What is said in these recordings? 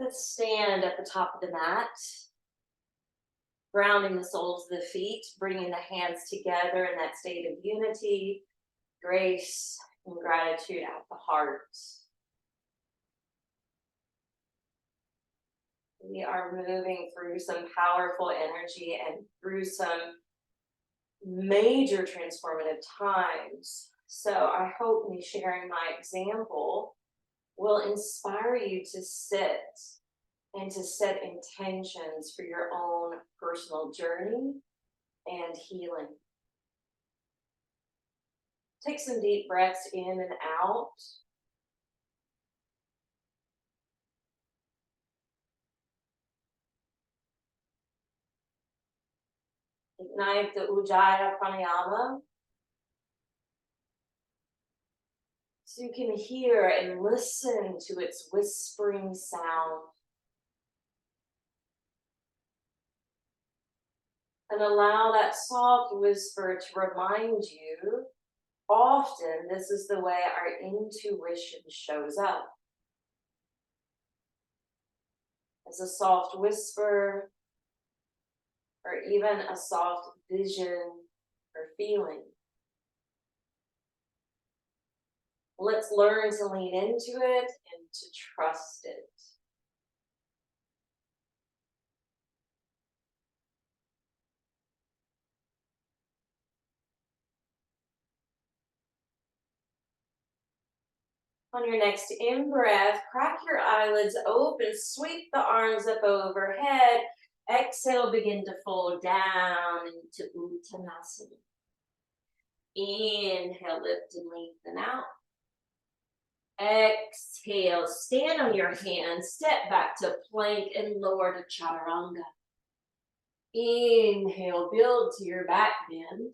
Let's stand at the top of the mat, grounding the soles of the feet, bringing the hands together in that state of unity, grace, and gratitude at the heart. We are moving through some powerful energy and through some major transformative times. So I hope me sharing my example will inspire you to sit and to set intentions for your own personal journey and healing. Take some deep breaths in and out. Ignite the Ujjayi Pranayama so you can hear and listen to its whispering sound. And allow that soft whisper to remind you, often this is the way our intuition shows up. As a soft whisper, or even a soft vision or feeling. Let's learn to lean into it and to trust it. On your next in-breath, crack your eyelids open, sweep the arms up overhead. Exhale, begin to fold down into Uttanasana. Inhale, lift and lengthen out. Exhale, stand on your hands, step back to plank and lower to Chaturanga. Inhale, build to your back bend.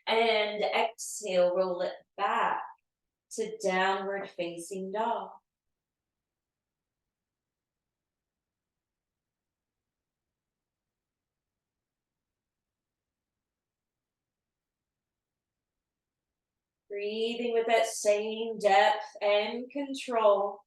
And exhale, roll it back to downward facing dog. Breathing with that same depth and control.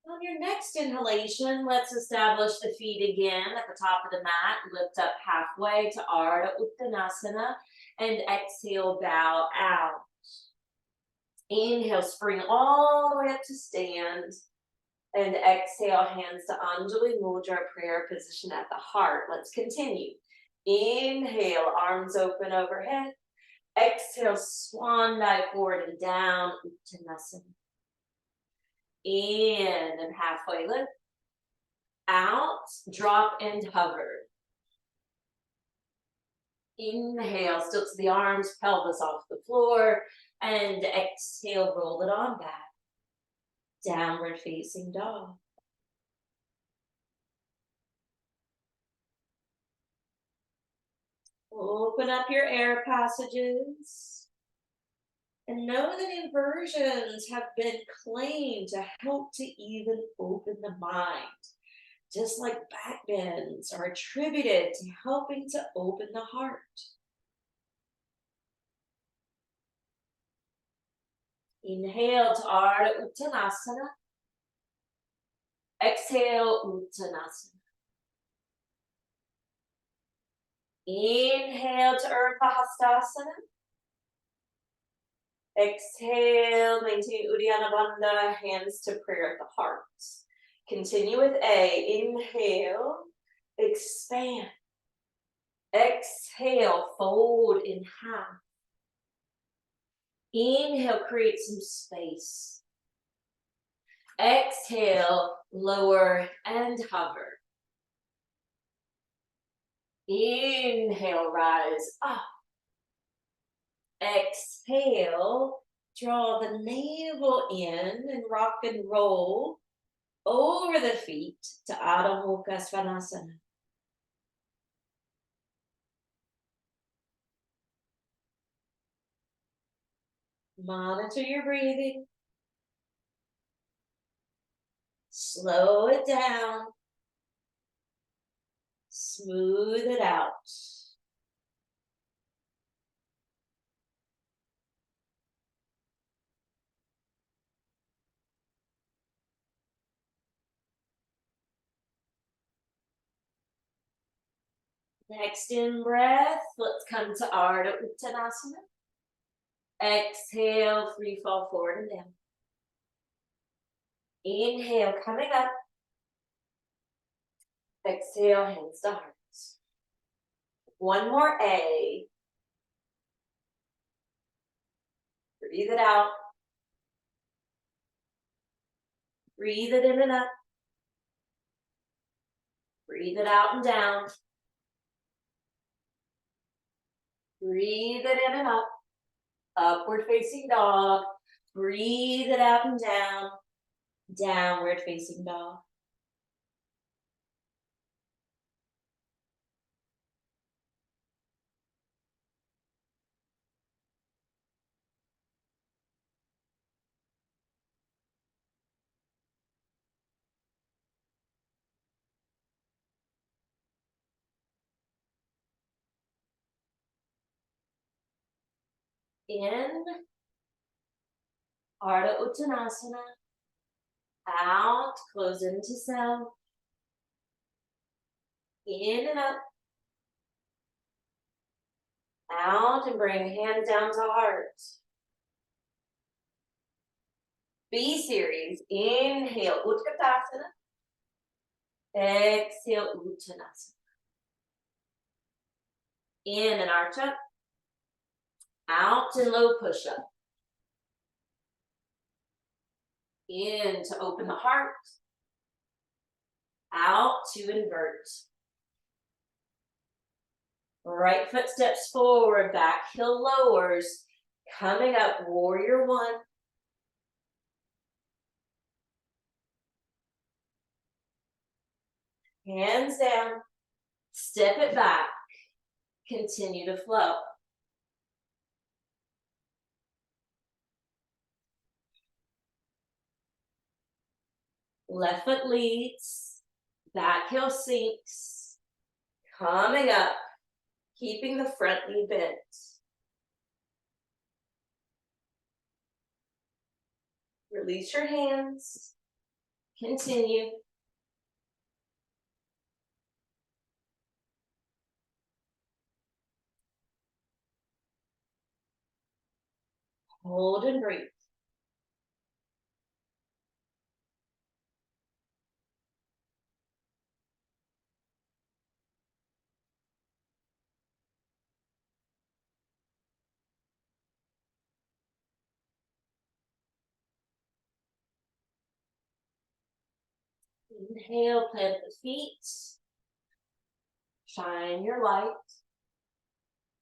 On your next inhalation, let's establish the feet again at the top of the mat. Lift up halfway to Ardha Uttanasana and exhale, bow out. Inhale, spring all the way up to stand. And exhale, hands to Anjali Mudra, prayer position at the heart. Let's continue. Inhale, arms open overhead. Exhale, swan dive forward and down, Uttanasana. In and halfway lift. Out, drop and hover. Inhale, still to the arms, pelvis off the floor. And exhale, roll it on back. Downward facing dog. Open up your air passages. And know that inversions have been claimed to help to even open the mind. Just like back bends are attributed to helping to open the heart. Inhale to Ardha Uttanasana. Exhale, Uttanasana. Inhale to Urdhva Hastasana. Exhale, maintain Uddiyana Bandha, hands to prayer at the heart. Continue with A. Inhale, expand. Exhale, fold in half. Inhale, create some space. Exhale, lower and hover. Inhale, rise up. Exhale, draw the navel in and rock and roll over the feet to Adho Mukha Svanasana. Monitor your breathing. Slow it down. Smooth it out. Next in breath, let's come to Ardha Uttanasana. Exhale, free fall forward and down. Inhale, coming up. Exhale, hands to heart. One more A. Breathe it out. Breathe it in and up. Breathe it out and down. Breathe it in and up. Upward facing dog. Breathe it out and down. Downward facing dog. In Ardha Uttanasana. Out, close into self. In and up. Out and bring hand down to heart. B series. Inhale, Utkatasana. Exhale, Uttanasana. In and arch up. Out and low push up. In to open the heart. Out to invert. Right foot steps forward, back heel lowers. Coming up, warrior one. Hands down. Step it back. Continue to flow. Left foot leads. Back heel sinks. Coming up. Keeping the front knee bent. Release your hands. Continue. Hold and breathe. Inhale, plant the feet. Shine your light.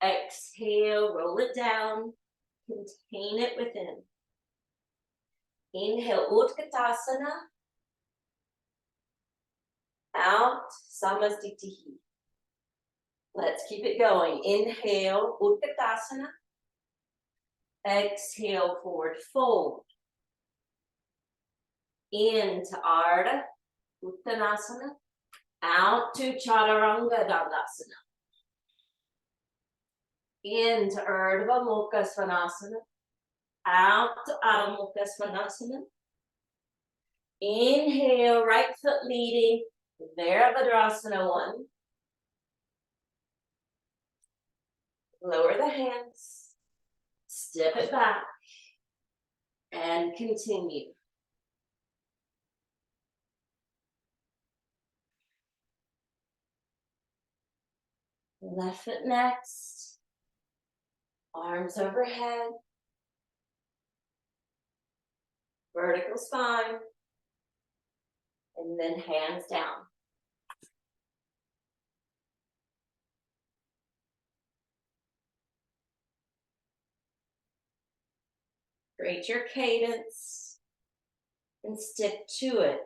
Exhale, roll it down. Contain it within. Inhale, Utkatasana. Out, Samastitihi. Let's keep it going. Inhale, Utkatasana. Exhale, forward fold. Into Ardha Uttanasana. Out to Chaturanga Dandasana. Into Urdhva Mukha Svanasana. Out to Adho Mukha Svanasana. Inhale, right foot leading. Virabhadrasana 1. Lower the hands. Step it back. And continue. Left foot next. Arms overhead. Vertical spine. And then hands down. Create your cadence and stick to it.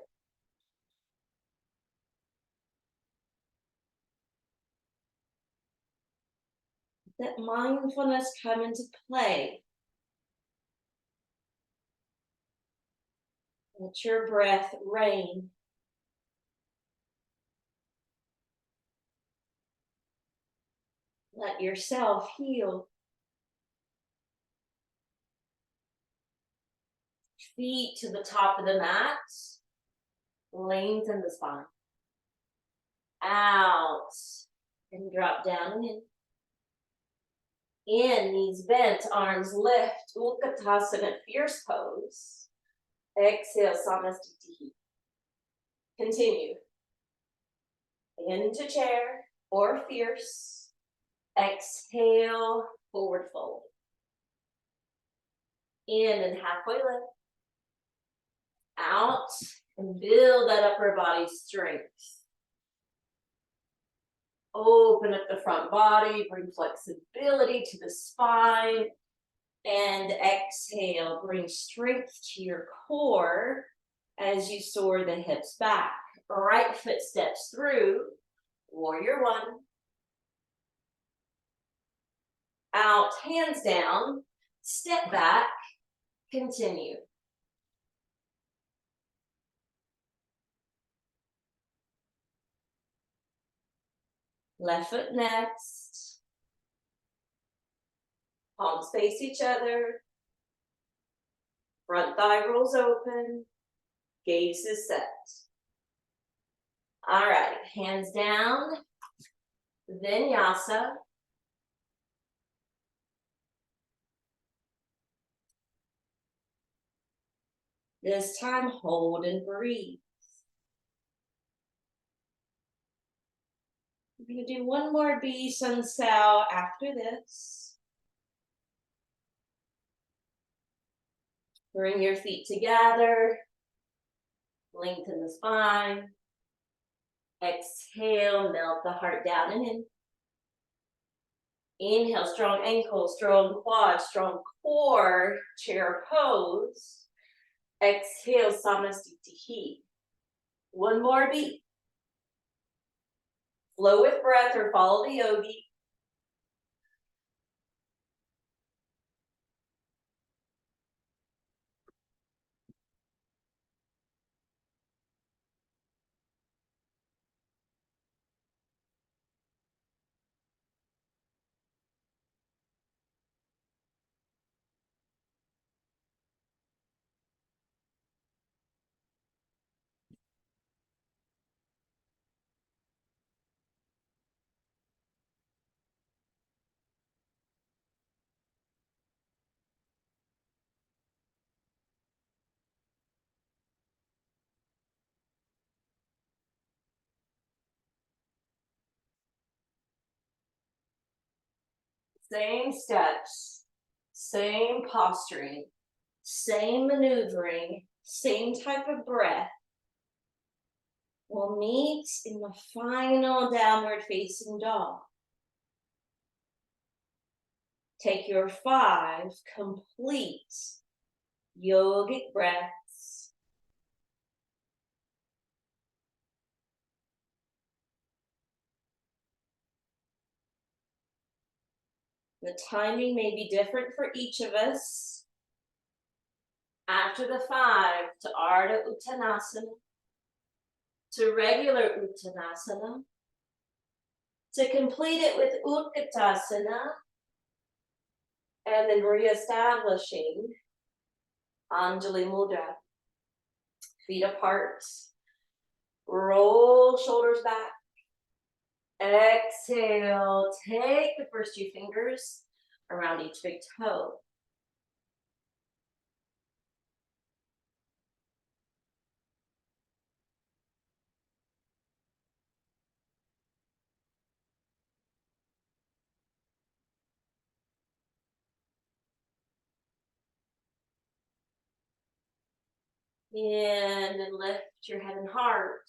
Let mindfulness come into play. Let your breath reign. Let yourself heal. Feet to the top of the mat. Lengthen the spine. Out. And drop down and in. In, knees bent, arms lift, Utkatasana, fierce pose. Exhale, Samastiti. Continue. Into chair or fierce. Exhale, forward fold. In and halfway lift. Out and build that upper body strength. Open up the front body, bring flexibility to the spine. And exhale, bring strength to your core as you soar the hips back. Right foot steps through, warrior one. Out, hands down, step back, continue. Left foot next. Palms face each other. Front thigh rolls open. Gaze is set. All right, hands down. Vinyasa. This time, hold and breathe. We're going to do one more B Sun Sao after this. Bring your feet together. Lengthen the spine. Exhale, melt the heart down and in. Inhale, strong ankle, strong quad, strong core, chair pose. Exhale, Samastiti. One more beat. Flow with breath or follow the yogi. Same steps, same posturing, same maneuvering, same type of breath. We'll meet in the final downward facing dog. Take your 5 complete yogic breaths. The timing may be different for each of us. After the 5, to Ardha Uttanasana, to regular Uttanasana, to complete it with Utkatasana, and then reestablishing Anjali Mudra. Feet apart, roll shoulders back. Exhale, take the first 2 fingers around each big toe. In and lift your head and heart.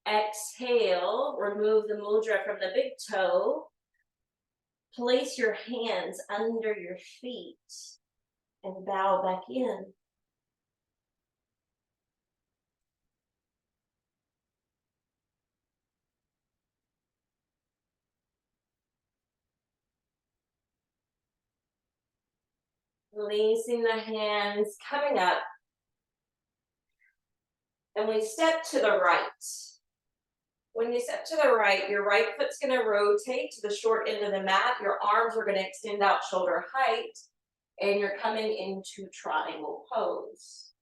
Exhale, remove the mudra from the big toe. Place your hands under your feet and bow back in. Releasing the hands, coming up. And we step to the right. When you step to the right, your right foot's going to rotate to the short end of the mat. Your arms are going to extend out shoulder height. And you're coming into triangle pose.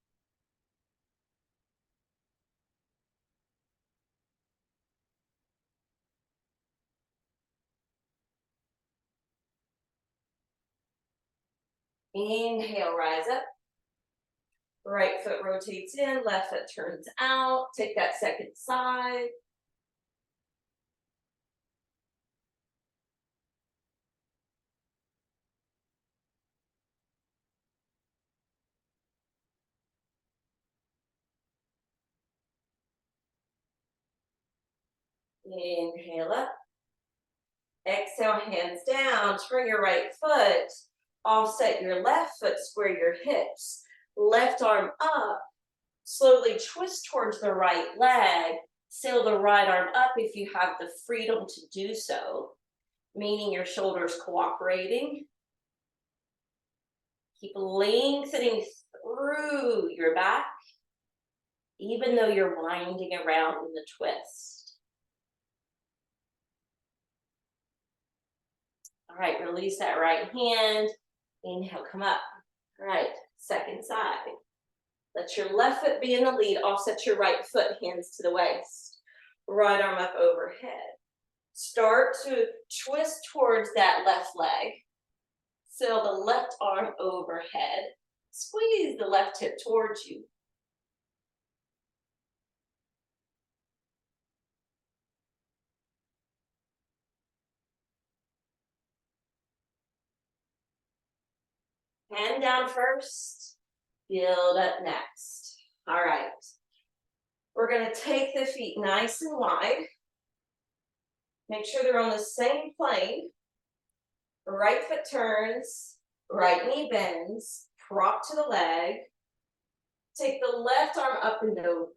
Inhale, rise up. Right foot rotates in, left foot turns out. Take that second side. Inhale up. Exhale, hands down. Turn your right foot. Offset your left foot, square your hips. Left arm up. Slowly twist towards the right leg. Sail the right arm up if you have the freedom to do so, meaning your shoulders cooperating. Keep lengthening through your back, even though you're winding around in the twist. All right, release that right hand. Inhale, come up. All right, second side. Let your left foot be in the lead. Offset your right foot, hands to the waist. Right arm up overhead. Start to twist towards that left leg. Sail the left arm overhead. Squeeze the left hip towards you. Hand down first, build up next. All right. We're gonna take the feet nice and wide. Make sure they're on the same plane. Right foot turns, right knee bends, prop to the leg. Take the left arm up and over.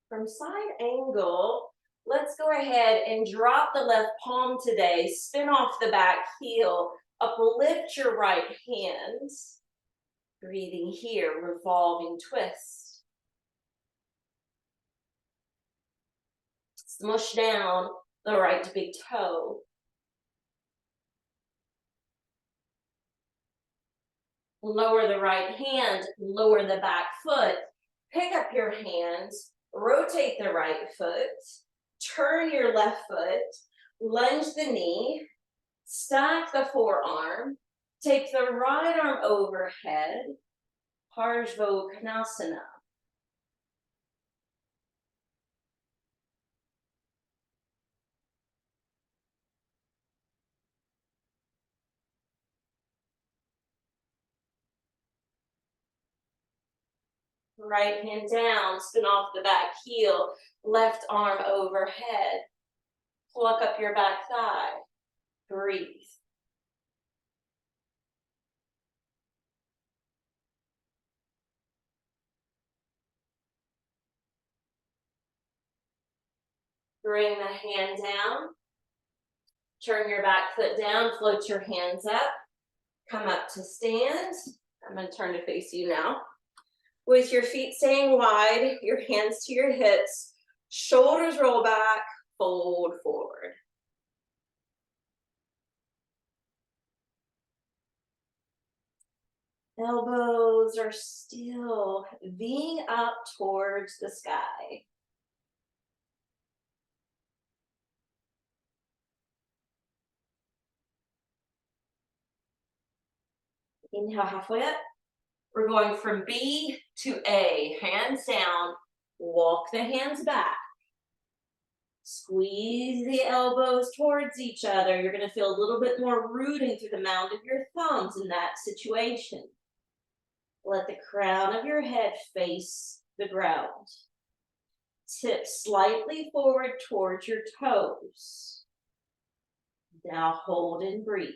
From side angle, let's go ahead and drop the left palm today. Spin off the back heel. Uplift your right hand. Breathing here, revolving twist. Smush down the right big toe. Lower the right hand, lower the back foot. Pick up your hands, rotate the right foot, turn your left foot, lunge the knee, stack the forearm, take the right arm overhead, Parshvottanasana. Right hand down, spin off the back heel, left arm overhead. Pluck up your back thigh. Breathe. Bring the hand down. Turn your back foot down, float your hands up. Come up to stand. I'm going to turn to face you now. With your feet staying wide, your hands to your hips, shoulders roll back, fold forward. Elbows are still Ving up towards the sky. Inhale halfway up. We're going from B to A. Hands down. Walk the hands back. Squeeze the elbows towards each other. You're going to feel a little bit more rooting through the mound of your thumbs in that situation. Let the crown of your head face the ground. Tip slightly forward towards your toes. Now hold and breathe.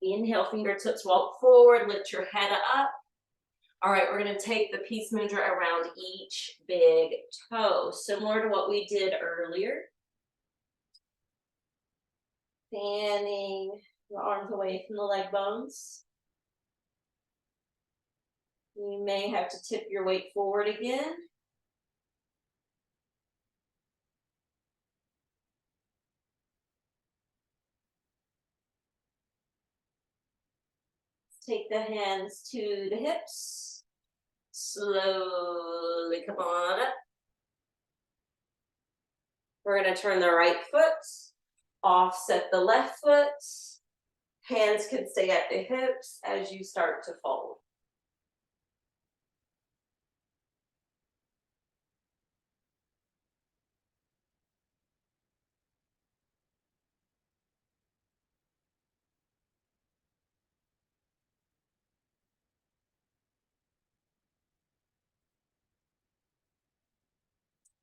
Inhale, fingertips walk forward, lift your head up. All right, we're gonna take the peace mudra around each big toe, similar to what we did earlier. Fanning The arms away from the leg bones. You may have to tip your weight forward again. Take the hands to the hips. Slowly come on up. We're going to turn the right foot, offset the left foot. Hands can stay at the hips as you start to fold.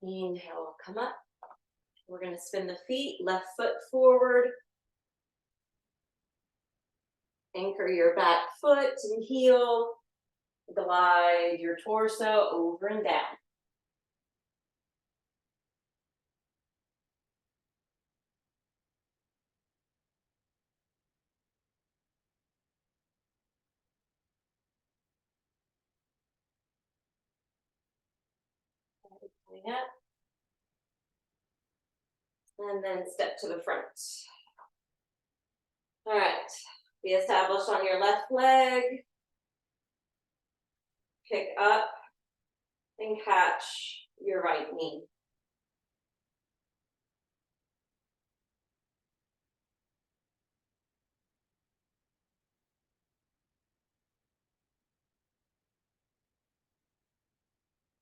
Inhale, come up. We're going to spin the feet, left foot forward. Anchor your back foot and heel. Glide your torso over and down. Coming up. And then step to the front. All right, be established on your left leg. Pick up and catch your right knee.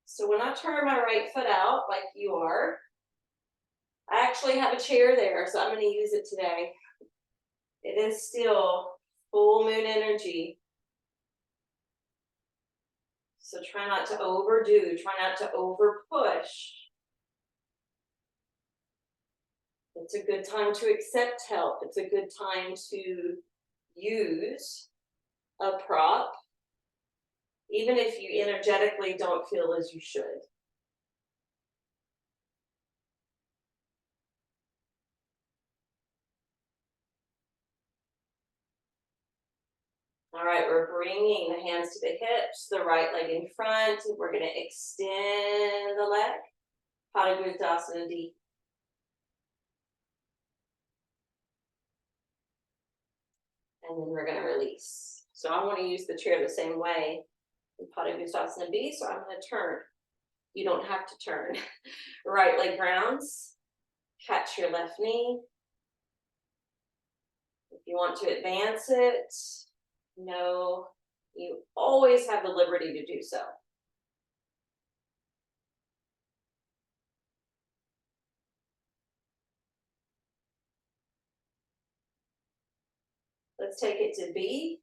So when I turn my right foot out, like you are, I actually have a chair there, so I'm going to use it today. It is still full moon energy. So try not to overdo, try not to over push. It's a good time to accept help. It's a good time to use a prop, even if you energetically don't feel as you should. All right, we're bringing the hands to the hips, the right leg in front. We're going to extend the leg. Pada D. And then we're going to release. So I want to use the chair the same way in Pada B, so I'm going to turn. You don't have to turn. Right leg grounds. Catch your left knee. If you want to advance it, no, you always have the liberty to do so. Let's take it to B.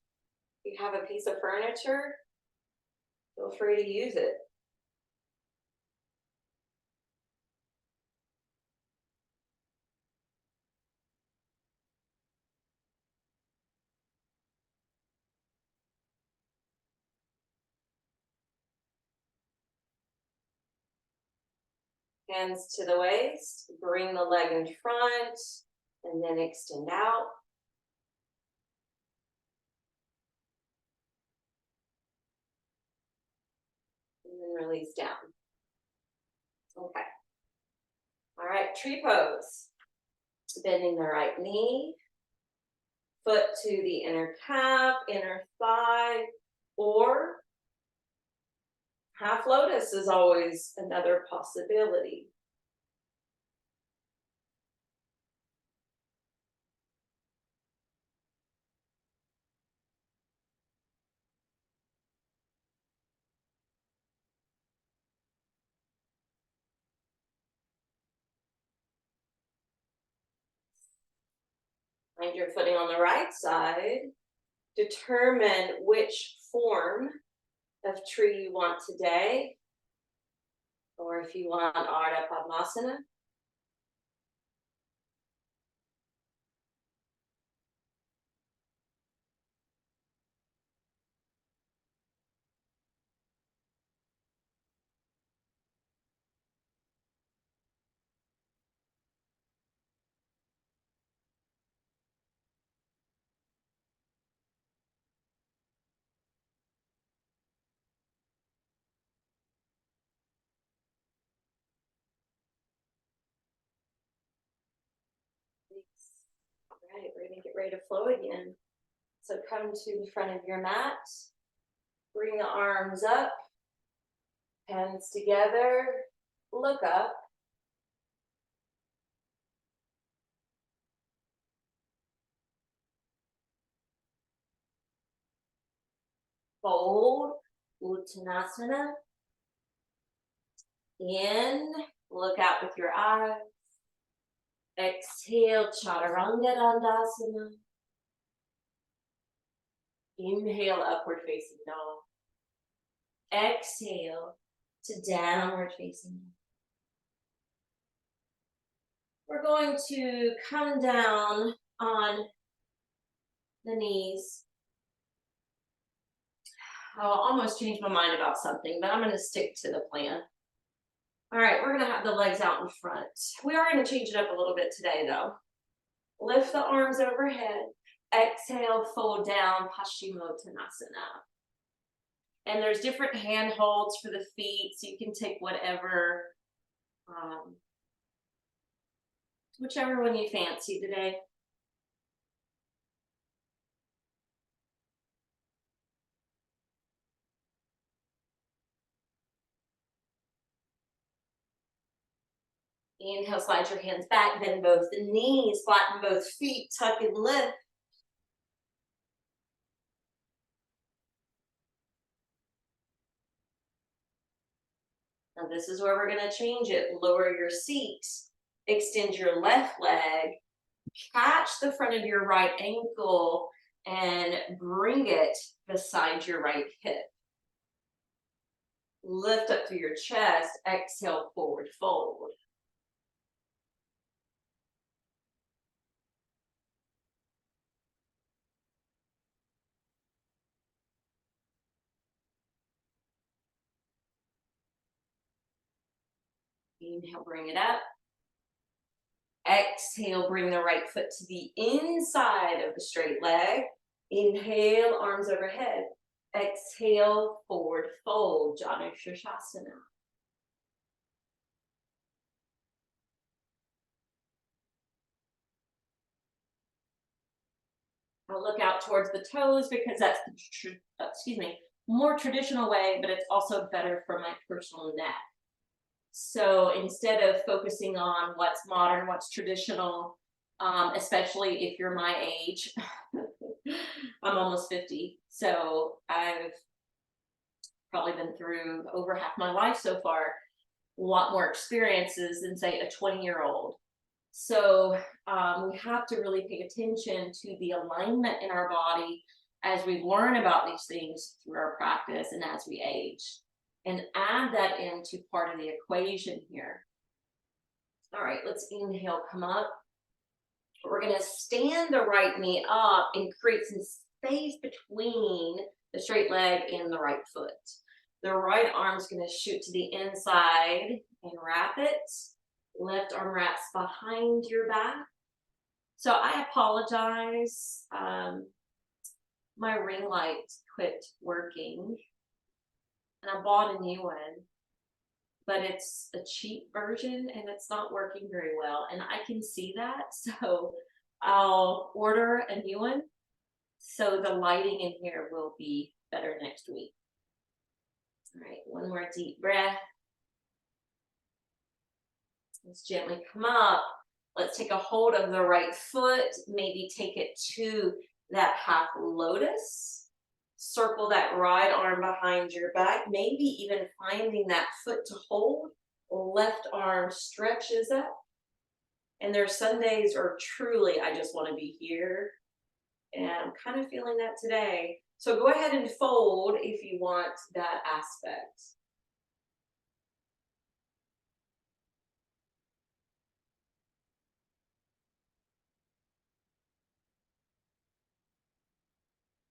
If you have a piece of furniture, feel free to use it. Hands to the waist, bring the leg in front, and then extend out. And then release down. Okay. All right, tree pose. Bending the right knee, foot to the inner calf, inner thigh, or half lotus is always another possibility. Find your footing on the right side. Determine which form of tree you want today, or if you want Ardha Padmasana. right, we're gonna get ready to flow again. So come to the front of your mat, bring the arms up, hands together, look up. Fold, Uttanasana. In, look out with your eyes. Exhale, Chaturanga Dandasana. Inhale, upward facing dog. Exhale to downward facing dog. We're going to come down on the knees. I'll almost change my mind about something, but I'm going to stick to the plan. All right, we're going to have the legs out in front. We are going to change it up a little bit today, though. Lift the arms overhead. Exhale, fold down, Paschimottanasana. And there's different hand holds for the feet, so you can take whatever, whichever one you fancy today. Inhale, slide your hands back, bend both the knees, flatten both feet, tuck and lift. Now this is where we're going to change it. Lower your seat, extend your left leg, catch the front of your right ankle, and bring it beside your right hip. Lift up through your chest, exhale, forward fold. Inhale, bring it up. Exhale, bring the right foot to the inside of the straight leg. Inhale, arms overhead. Exhale, forward fold, Janu Shirshasana. I'll look out towards the toes because that's the more traditional way, but it's also better for my personal neck. So instead of focusing on what's modern, what's traditional, especially if you're my age, I'm almost 50, so I've probably been through over half my life so far, a lot more experiences than say a 20-year-old. So we have to really pay attention to the alignment in our body as we learn about these things through our practice and as we age, and add that into part of the equation here. All right, let's inhale, come up. We're going to stand the right knee up and create some space between the straight leg and the right foot. The right arm's going to shoot to the inside and wrap it. Left arm wraps behind your back. So I apologize. My ring light quit working, and I bought a new one, but it's a cheap version and it's not working very well, and I can see that, so I'll order a new one so the lighting in here will be better next week. All right, one more deep breath. Let's gently come up. Let's take a hold of the right foot, maybe take it to that half lotus. Circle that right arm behind your back, maybe even finding that foot to hold. Left arm stretches up. And there's some days or truly I just want to be here. And I'm kind of feeling that today. So go ahead and fold if you want that aspect.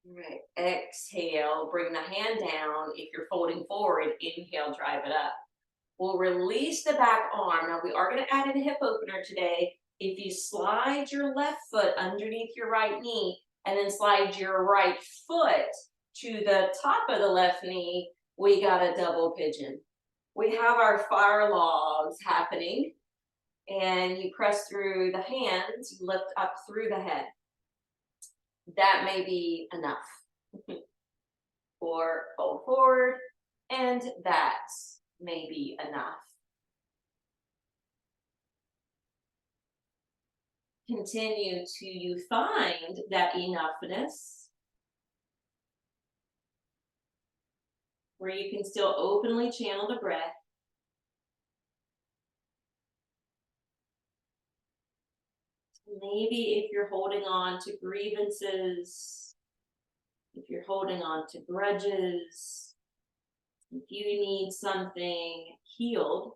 All right, exhale, bring the hand down. If you're folding forward, inhale, drive it up. We'll release the back arm. Now we are going to add in a hip opener today. If you slide your left foot underneath your right knee and then slide your right foot to the top of the left knee, we got a double pigeon. We have our fire logs happening, and you press through the hands, you lift up through the head. that may be enough. Or fold forward, and that may be enough. Continue to you find that enoughness where you can still openly channel the breath. Maybe if you're holding on to grievances, if you're holding on to grudges, if you need something healed,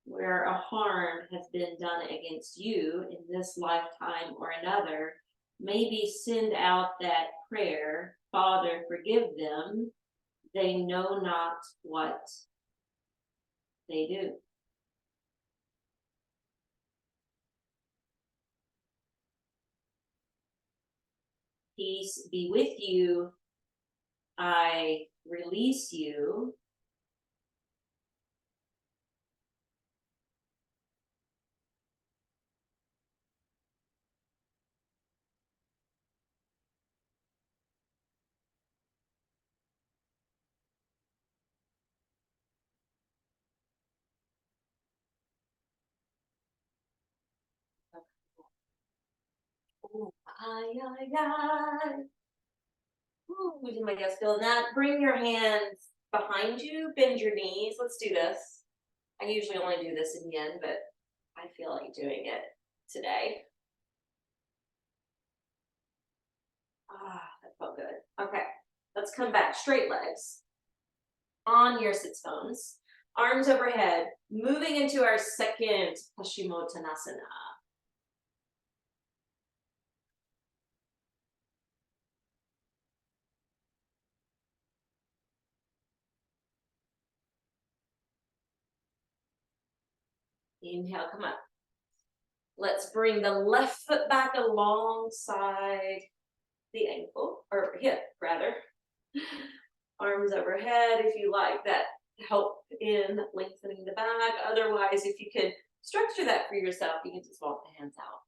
where a harm has been done against you in this lifetime or another, maybe send out that prayer, Father, forgive them. They know not what they do. Peace be with you. I release you. Ooh, ay, ay, ay. Ooh, anybody else feeling that? Bring your hands behind you, bend your knees. Let's do this. I usually only do this in yin, but I feel like doing it today. Ah, that felt good. Okay, let's come back. Straight legs on your sits bones, arms overhead, moving into our second Paschimottanasana. Inhale, come up. Let's bring the left foot back alongside the ankle, or hip rather. Arms overhead if you like that help in lengthening the back. Otherwise, if you could structure that for yourself, you can just walk the hands out.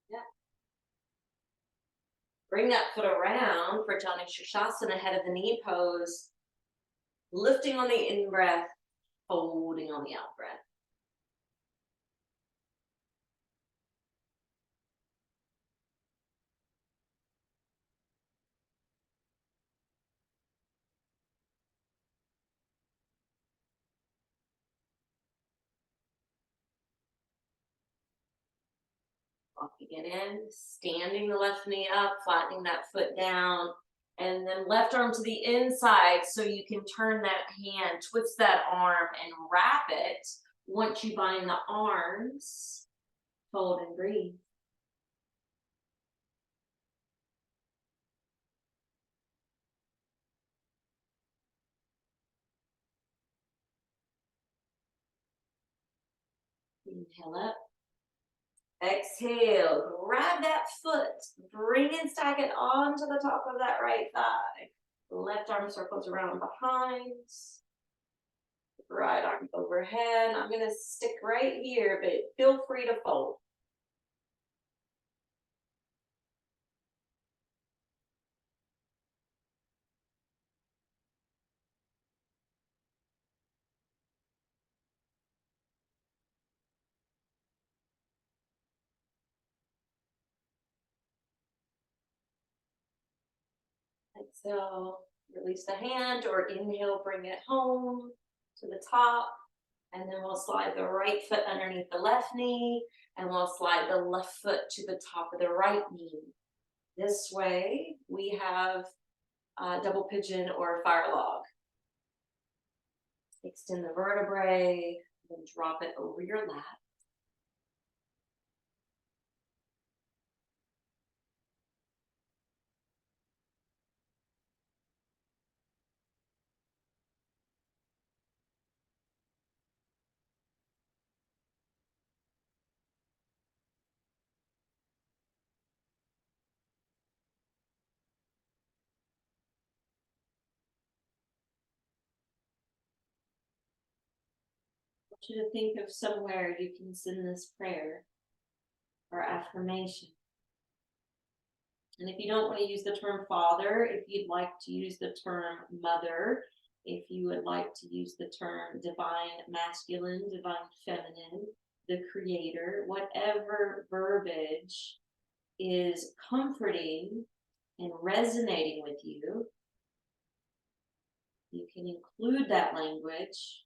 Yeah. Bring that foot around for Janu Shirshasana, head of the knee pose. Lifting on the in breath, folding on the out breath. Walking it in, standing the left knee up, flattening that foot down, and then left arm to the inside so you can turn that hand, twist that arm, and wrap it. Once you bind the arms, fold and breathe. Inhale up. Exhale, grab that foot, bring and stack it onto the top of that right thigh. Left arm circles around behind. Right arm overhead. I'm going to stick right here, but feel free to fold. Exhale, release the hand, or inhale, bring it home to the top. And then we'll slide the right foot underneath the left knee, and we'll slide the left foot to the top of the right knee. This way, we have double pigeon or fire log. Extend the vertebrae, then drop it over your lap. I want you to think of somewhere you can send this prayer or affirmation. And if you don't want to use the term father, if you'd like to use the term mother, if you would like to use the term divine masculine, divine feminine, the creator, whatever verbiage is comforting and resonating with you, you can include that language.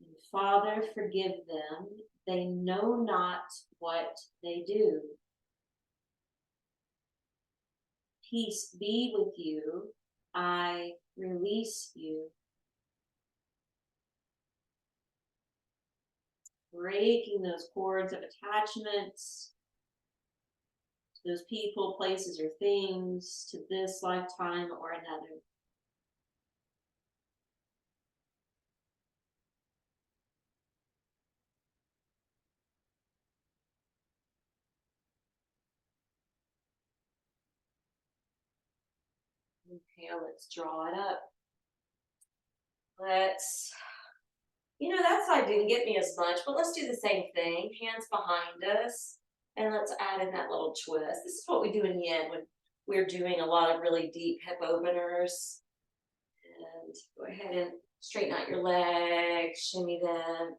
And Father, forgive them. They know not what they do. Peace be with you. I release you. Breaking those cords of attachments to those people, places, or things, to this lifetime or another. Okay, let's draw it up. That side didn't get me as much, but let's do the same thing. Hands behind us, and let's add in that little twist. This is what we do in the end when we're doing a lot of really deep hip openers. And go ahead and straighten out your legs, shimmy them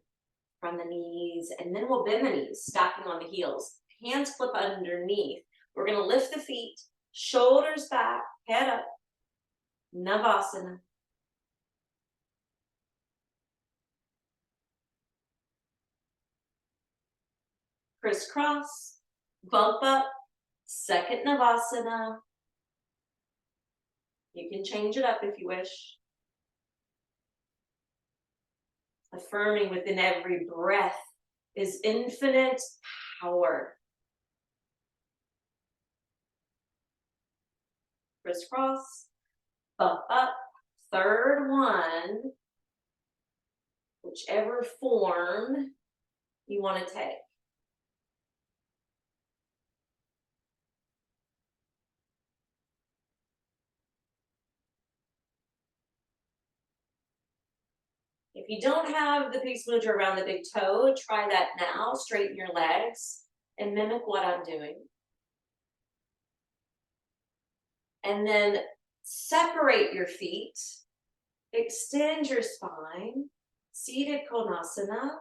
from the knees, and then we'll bend the knees, stacking on the heels. Hands flip underneath. We're going to lift the feet, shoulders back, head up, Navasana. Crisscross, bump up, second Navasana. You can change it up if you wish. Affirming within every breath is infinite power. Crisscross, bump up, third one, whichever form you want to take. If you don't have the peace mudra around the big toe, try that now. Straighten your legs and mimic what I'm doing. And then separate your feet. Extend your spine. Seated Konasana.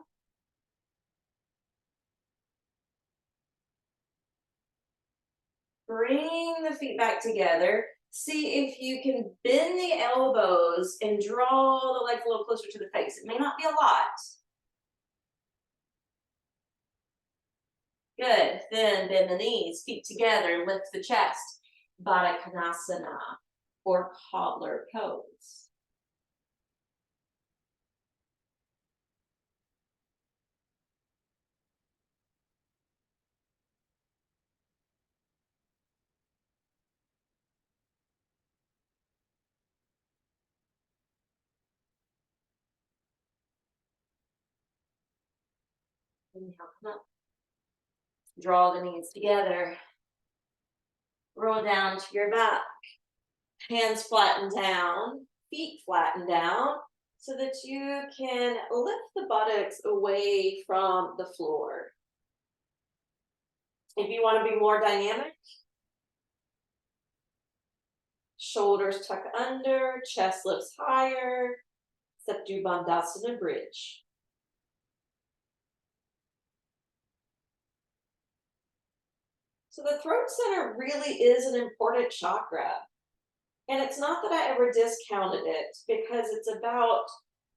Bring the feet back together. See if you can bend the elbows and draw the legs a little closer to the face. It may not be a lot. Good. Then bend the knees, feet together, lift the chest. Baddha Konasana or cobbler pose. Inhale, come up. Draw the knees together. Roll down to your back. Hands flatten down, feet flatten down, so that you can lift the buttocks away from the floor. If you want to be more dynamic, shoulders tuck under, chest lifts higher, Setu Bandhasana bridge. So the throat center really is an important chakra. And it's not that I ever discounted it, because it's about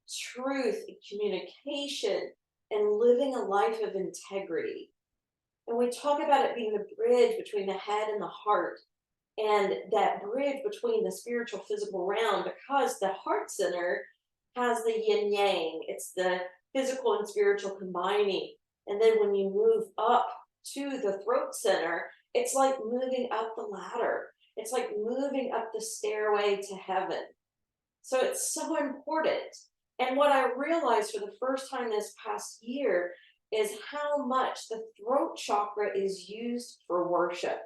truth and communication and living a life of integrity. And we talk about it being the bridge between the head and the heart, and that bridge between the spiritual physical realm, because the heart center has the yin yang. It's the physical and spiritual combining. And then when you move up to the throat center, it's like moving up the ladder. It's like moving up the stairway to heaven. So it's so important. And what I realized for the first time this past year is how much the throat chakra is used for worship.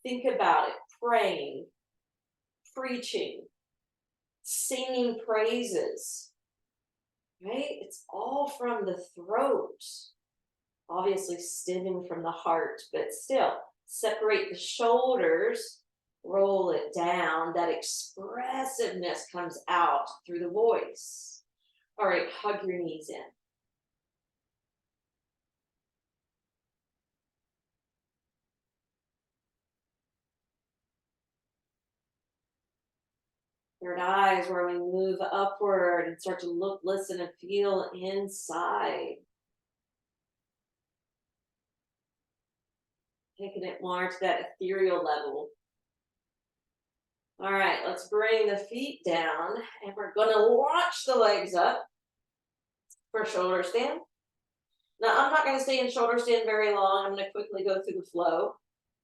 Think about it: praying, preaching, singing praises, right? It's all from the throat, obviously stemming from the heart, but still separate the shoulders, roll it down. That expressiveness comes out through the voice. All right, hug your knees in. Third eye is where we move upward and start to look, listen, and feel inside. Taking it more to that ethereal level. All right, let's bring the feet down and we're gonna launch the legs up for shoulder stand. Now, I'm not gonna stay in shoulder stand very long. I'm gonna quickly go through the flow.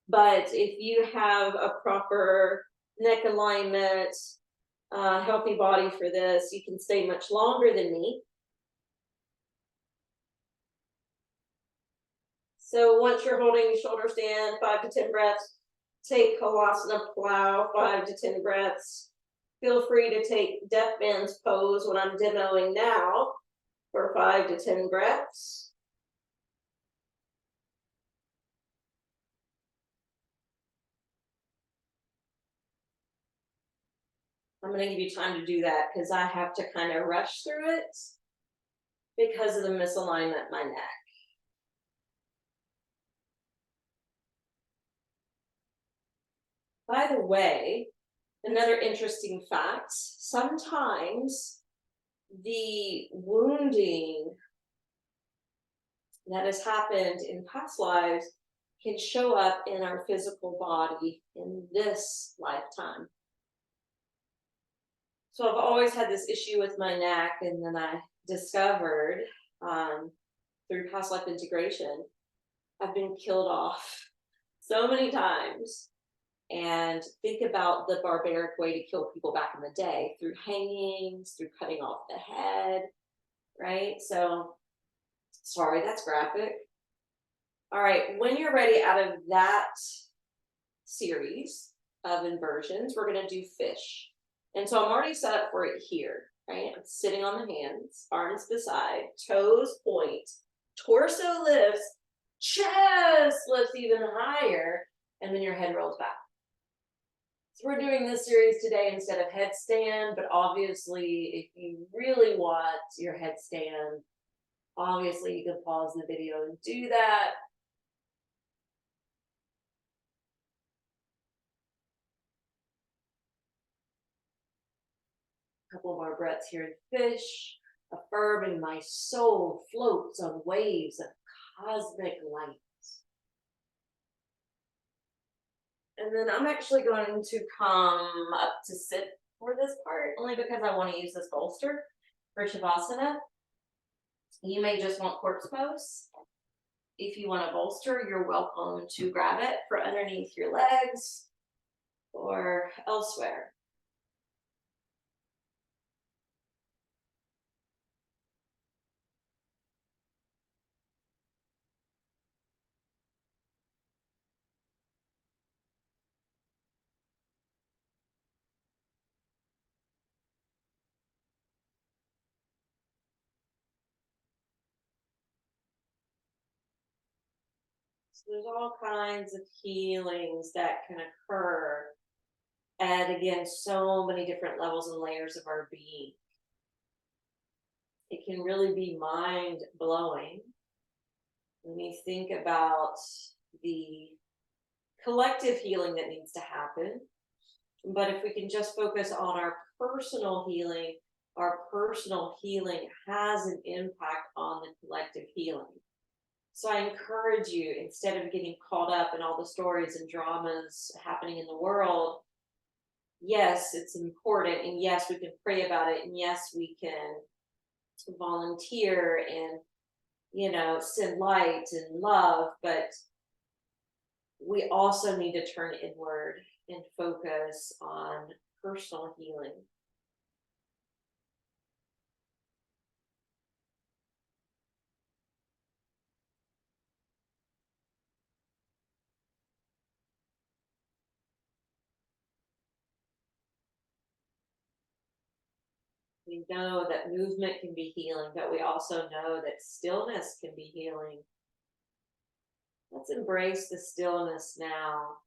But if you have a proper neck alignment, healthy body for this, you can stay much longer than me. So once you're holding shoulder stand, 5 to 10 breaths. Take Halasana Plow, 5 to 10 breaths. Feel free to take Death Man's pose, what I'm demoing now, for 5 to 10 breaths. I'm going to give you time to do that because I have to kind of rush through it because of the misalignment in my neck. By the way, another interesting fact, sometimes the wounding that has happened in past lives can show up in our physical body in this lifetime. So I've always had this issue with my neck, and then I discovered through past life integration, I've been killed off so many times. And think about the barbaric way to kill people back in the day, through hangings, through cutting off the head, right? So, sorry, that's graphic. All right, when you're ready out of that series of inversions, we're going to do fish. And so I'm already set up for it here, right? I'm sitting on the hands, arms beside, toes point, torso lifts, chest lifts even higher, and then your head rolls back. So we're doing this series today instead of headstand, but obviously if you really want your headstand, obviously you can pause the video and do that. A couple more breaths here in fish, affirming my soul floats on waves of cosmic light. And then I'm actually going to come up to sit for this part, only because I want to use this bolster for Shavasana. You may just want corpse pose. If you want a bolster, you're welcome to grab it for underneath your legs or elsewhere. So there's all kinds of healings that can occur at, again, so many different levels and layers of our being. It can really be mind blowing when you think about the collective healing that needs to happen. But if we can just focus on our personal healing has an impact on the collective healing. So I encourage you, instead of getting caught up in all the stories and dramas happening in the world, yes, it's important, and yes, we can pray about it, and yes, we can volunteer and, send light and love, but we also need to turn inward and focus on personal healing. We know that movement can be healing, but we also know that stillness can be healing. Let's embrace the stillness now.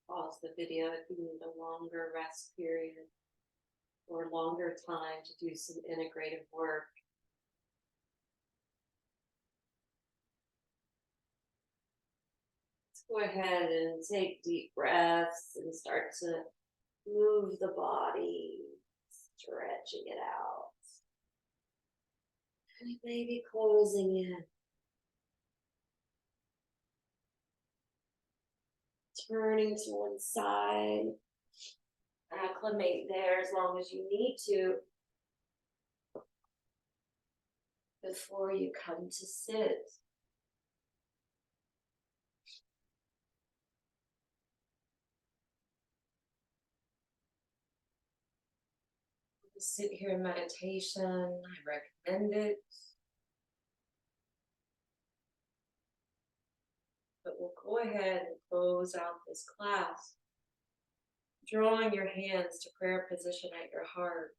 Pause the video if you need a longer rest period or longer time to do some integrative work. Let's go ahead and take deep breaths and start to move the body, stretching it out. And maybe closing in. Turning to one side. Acclimate there as long as you need to before you come to sit. Sit here in meditation, I recommend it. But we'll go ahead and close out this class, drawing your hands to prayer position at your heart.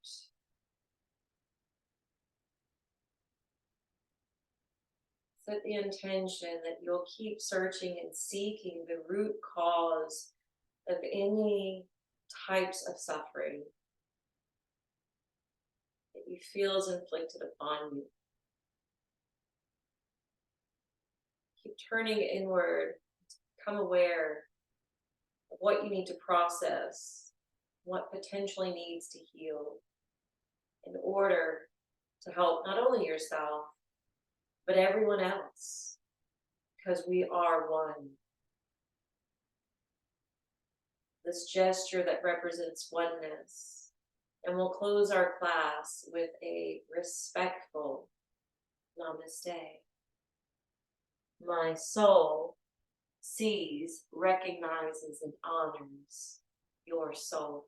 Set the intention that you'll keep searching and seeking the root cause of any types of suffering that you feel is inflicted upon you. Keep turning inward, become aware of what you need to process, what potentially needs to heal in order to help not only yourself, but everyone else, because we are one. This gesture that represents oneness. And we'll close our class with a respectful namaste. My soul sees, recognizes, and honors your soul.